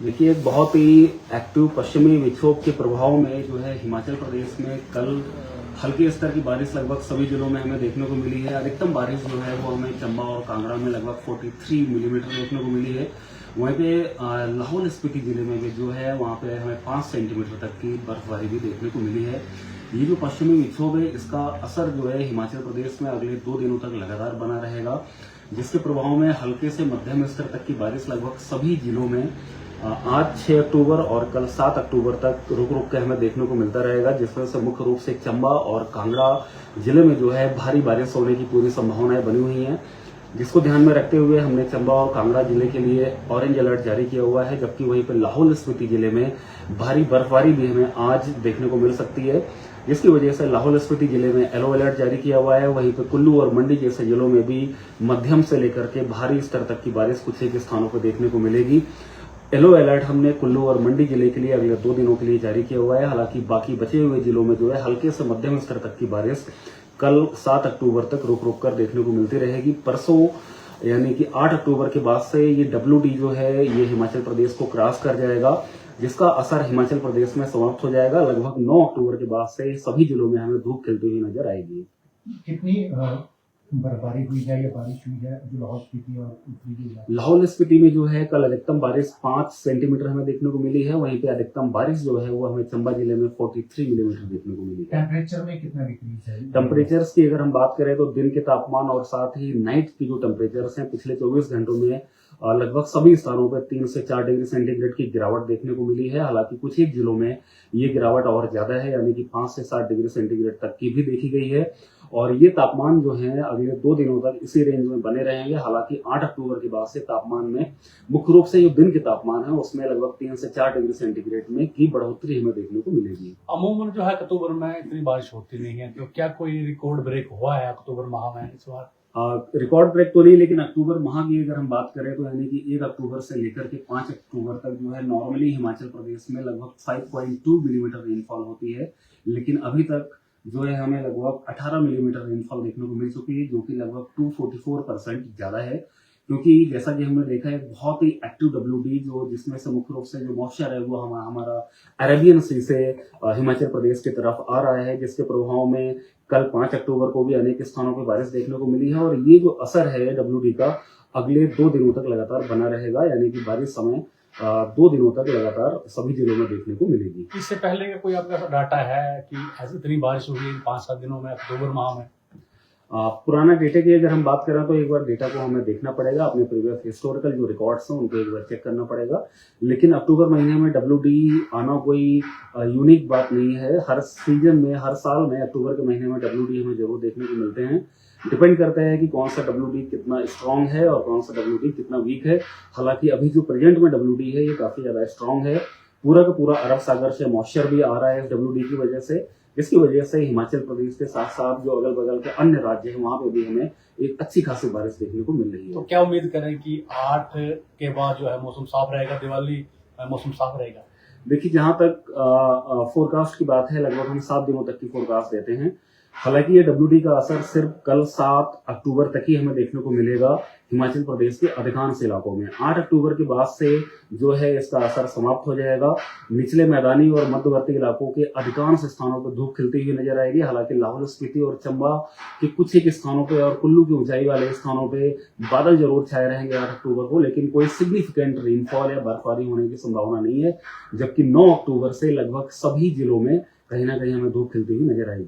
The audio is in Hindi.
देखिए, एक बहुत ही एक्टिव पश्चिमी विक्षोभ के प्रभाव में जो है हिमाचल प्रदेश में कल हल्के स्तर की बारिश लगभग सभी जिलों में हमें देखने को मिली है। अधिकतम बारिश जो है वो हमें चंबा और कांगड़ा में लगभग 43 मिलीमीटर देखने को मिली है। वहीं पे लाहौल स्पीति जिले में भी जो है वहाँ पे हमें 5 सेंटीमीटर तक की बर्फबारी भी देखने को मिली है। ये जो पश्चिमी विक्षोभ है, इसका असर जो है हिमाचल प्रदेश में अगले 2 दिनों तक लगातार बना रहेगा, जिसके प्रभाव में हल्के से मध्यम स्तर तक की बारिश लगभग सभी जिलों में आज 6 अक्टूबर और कल 7 अक्टूबर तक रुक रुक के हमें देखने को मिलता रहेगा, जिसमें से मुख्य रूप से चंबा और कांगड़ा जिले में जो है भारी बारिश होने की पूरी संभावनाएं बनी हुई हैं, जिसको ध्यान में रखते हुए हमने चंबा और कांगड़ा जिले के लिए ऑरेंज अलर्ट जारी किया हुआ है। जबकि वहीं पर लाहौल स्पीति जिले में भारी बर्फबारी भी हमें आज देखने को मिल सकती है, जिसकी वजह से लाहौल स्पीति जिले में येलो अलर्ट जारी किया हुआ है। वहीं पर कुल्लू और मंडी जैसे जिलों में भी मध्यम से लेकर के भारी स्तर तक की बारिश कुछ एक स्थानों पर देखने को मिलेगी। येलो अलर्ट हमने कुल्लू और मंडी जिले के लिए अगले 2 दिनों के लिए जारी किया हुआ है। हालांकि बाकी बचे हुए जिलों में जो है हल्के से मध्यम स्तर तक की बारिश कल 7 अक्टूबर तक रुक रुक कर देखने को मिलती रहेगी। परसों यानी कि 8 अक्टूबर के बाद से ये WD जो है ये हिमाचल प्रदेश को क्रॉस कर जाएगा, जिसका असर हिमाचल प्रदेश में समाप्त हो जाएगा। लगभग 9 अक्टूबर के बाद से सभी जिलों में हमें धूप खिलती हुई नजर आएगी। कितनी बर्फबारी हुई है या बारिश हुई है जो लाहौल स्पीति और ऊपरी जिले? लाहौल स्पीति में जो है कल अधिकतम बारिश 5 सेंटीमीटर हमें देखने को मिली है। वहीं पे अधिकतम बारिश जो है वो हमें चंबा जिले में 43 मिलीमीटर देखने को मिली है। टेम्परेचर में कितना डिक्रीज है? टेम्परेचर्स की अगर हम बात करें तो दिन के तापमान और साथ ही नाइट की जो टेम्परेचर्स हैं पिछले 24 घंटों में लगभग सभी स्थानों पर 3 से 4 डिग्री सेंटीग्रेड की गिरावट देखने को मिली है। हालांकि कुछ एक जिलों में ये गिरावट और ज्यादा है, यानी कि 5 से 7 डिग्री सेंटीग्रेड तक की भी देखी गई है। और ये तापमान जो है अगले 2 दिनों तक इसी रेंज में बने रहेंगे। हालांकि 8 अक्टूबर के बाद से तापमान में मुख्य रूप से जो दिन के तापमान है उसमें लगभग 3 से 4 डिग्री सेंटीग्रेड में की बढ़ोतरी हमें देखने को मिलेगी। अमूमन जो है अक्टूबर में इतनी बारिश होती नहीं है, तो क्या कोई रिकॉर्ड ब्रेक हुआ है अक्टूबर माह में इस बार? रिकॉर्ड ब्रेक तो नहीं, लेकिन अक्टूबर माह की अगर हम बात करें तो यानी कि 1 अक्टूबर से लेकर के 5 अक्टूबर तक जो है नॉर्मली हिमाचल प्रदेश में लगभग 5.2 मिलीमीटर रेनफॉल होती है। लेकिन अभी तक जो है हमें लगभग 18 मिलीमीटर रेनफॉल देखने को मिल चुकी है, जो कि लगभग 244% ज्यादा है। क्योंकि जैसा कि हमने देखा है बहुत ही एक्टिव WD जो जिसमें से मुख्य रूप से जो मॉइस्चर है वो हमारा अरेबियन सी से हिमाचल प्रदेश की तरफ आ रहा है, जिसके प्रभाव में कल 5 अक्टूबर को भी अनेक स्थानों पर बारिश देखने को मिली है। और ये जो असर है WD का अगले 2 दिनों तक लगातार बना रहेगा, यानी कि बारिश समय 2 दिनों तक लगातार सभी जिलों में देखने को मिलेगी। इससे पहले का कोई आपका डाटा है कि ऐसी इतनी बारिश हुई 5-7 दिनों में अक्टूबर माह में? पुराना डेटा की अगर हम बात करें तो एक बार डेटा को हमें देखना पड़ेगा, अपने प्रीवियस हिस्टोरिकल जो रिकॉर्ड्स हैं उनको एक बार चेक करना पड़ेगा। लेकिन अक्टूबर महीने में WD आना कोई यूनिक बात नहीं है। हर सीजन में, हर साल में अक्टूबर के महीने में WD हमें जरूर देखने को मिलते हैं। डिपेंड करता है कि कौन सा WD कितना स्ट्रांग है और कौन सा WD कितना वीक है। हालांकि अभी जो प्रेजेंट में WD है ये काफी ज्यादा स्ट्रांग है। पूरा का पूरा अरब सागर से मॉइस्चर भी आ रहा है इस WD की वजह से, जिसकी वजह से हिमाचल प्रदेश के साथ साथ जो अगल बगल के अन्य राज्य हैं वहां पे भी हमें एक अच्छी खासी बारिश देखने को मिल रही है। तो क्या उम्मीद करें कि 8 के बाद जो है मौसम साफ रहेगा, दिवाली में मौसम साफ रहेगा? देखिए, जहां तक फोरकास्ट की बात है लगभग हम 7 दिनों तक की फोरकास्ट देते हैं। हालांकि ये WD का असर सिर्फ कल 7 अक्टूबर तक ही हमें देखने को मिलेगा हिमाचल प्रदेश के अधिकांश इलाकों में। 8 अक्टूबर के बाद से जो है इसका असर समाप्त हो जाएगा। निचले मैदानी और मध्यवर्ती इलाकों के अधिकांश स्थानों पर धूप खिलती हुई नजर आएगी। हालांकि लाहौल स्पीति और चंबा के कुछ एक स्थानों पर और कुल्लू की ऊंचाई वाले स्थानों पर बादल जरूर छाए रहेंगे 8 अक्टूबर को, लेकिन कोई सिग्निफिकेंट रेनफॉल या बर्फबारी होने की संभावना नहीं है। जबकि 9 अक्टूबर से लगभग सभी जिलों में कहीं ना कहीं हमें धूप खिलती हुई नजर आएगी।